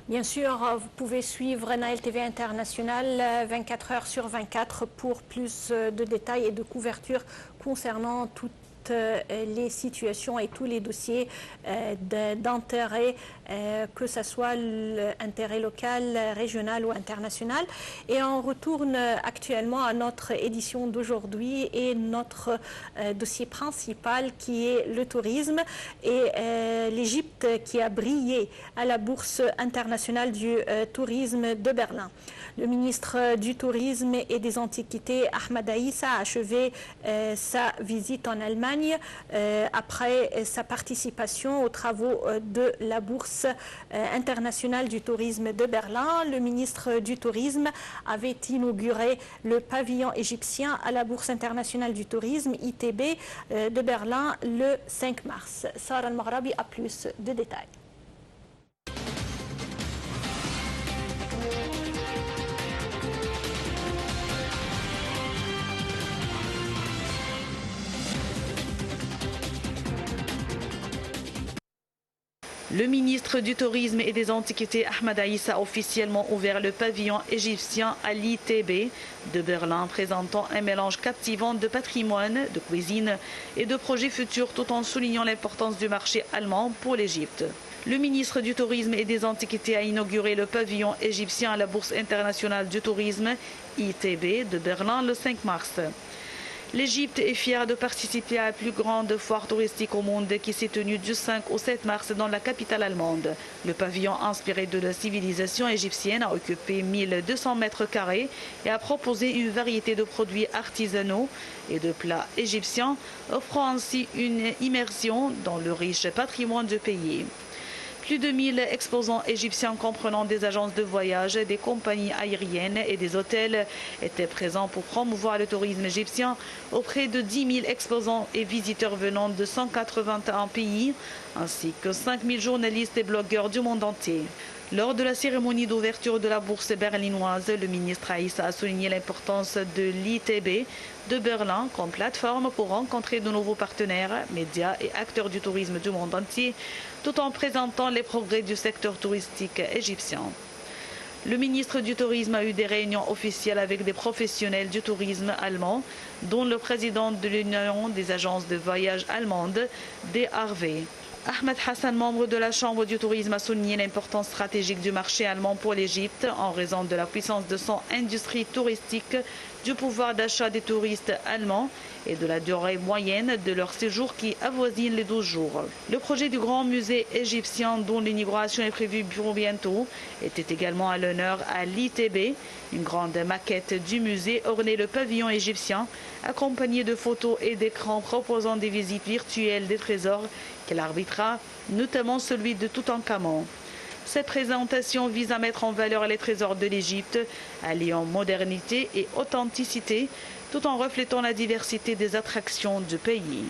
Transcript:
Bien sûr, vous pouvez suivre Nahel TV International 24 heures sur 24 pour plus de détails et de couverture concernant toutes les situations et tous les dossiers d'intérêt, que ce soit l'intérêt local, régional ou international. Et on retourne actuellement à notre édition d'aujourd'hui et notre dossier principal qui est le tourisme et l'Égypte qui a brillé à la bourse internationale du tourisme de Berlin. Le ministre du Tourisme et des Antiquités, Ahmed Aïssa, a achevé sa visite en Allemagne après sa participation aux travaux de la Bourse internationale du tourisme de Berlin. Le ministre du Tourisme avait inauguré le pavillon égyptien à la Bourse internationale du tourisme, ITB, de Berlin le 5 mars. Sarah Al-Maghrabi a plus de détails. Le ministre du Tourisme et des Antiquités, Ahmed Aïssa, a officiellement ouvert le pavillon égyptien à l'ITB de Berlin, présentant un mélange captivant de patrimoine, de cuisine et de projets futurs, tout en soulignant l'importance du marché allemand pour l'Égypte. Le ministre du Tourisme et des Antiquités a inauguré le pavillon égyptien à la Bourse internationale du tourisme, ITB, de Berlin le 5 mars. L'Égypte est fière de participer à la plus grande foire touristique au monde qui s'est tenue du 5 au 7 mars dans la capitale allemande. Le pavillon inspiré de la civilisation égyptienne a occupé 1200 mètres carrés et a proposé une variété de produits artisanaux et de plats égyptiens, offrant ainsi une immersion dans le riche patrimoine du pays. Plus de 1000 exposants égyptiens comprenant des agences de voyage, des compagnies aériennes et des hôtels étaient présents pour promouvoir le tourisme égyptien auprès de 10 000 exposants et visiteurs venant de 181 pays, ainsi que 5 000 journalistes et blogueurs du monde entier. Lors de la cérémonie d'ouverture de la bourse berlinoise, le ministre Aïssa a souligné l'importance de l'ITB de Berlin comme plateforme pour rencontrer de nouveaux partenaires, médias et acteurs du tourisme du monde entier, tout en présentant les progrès du secteur touristique égyptien. Le ministre du Tourisme a eu des réunions officielles avec des professionnels du tourisme allemand, dont le président de l'Union des agences de voyage allemandes, DRV. Ahmed Hassan, membre de la Chambre du tourisme, a souligné l'importance stratégique du marché allemand pour l'Égypte en raison de la puissance de son industrie touristique, du pouvoir d'achat des touristes allemands et de la durée moyenne de leur séjour qui avoisine les 12 jours. Le projet du grand musée égyptien, dont l'inauguration est prévue pour bientôt, était également à l'honneur à l'ITB. Une grande maquette du musée ornait le pavillon égyptien, accompagnée de photos et d'écrans proposant des visites virtuelles des trésors qu'elle arbitrera, notamment celui de Toutankhamon. Cette présentation vise à mettre en valeur les trésors de l'Égypte, alliant modernité et authenticité, tout en reflétant la diversité des attractions du pays.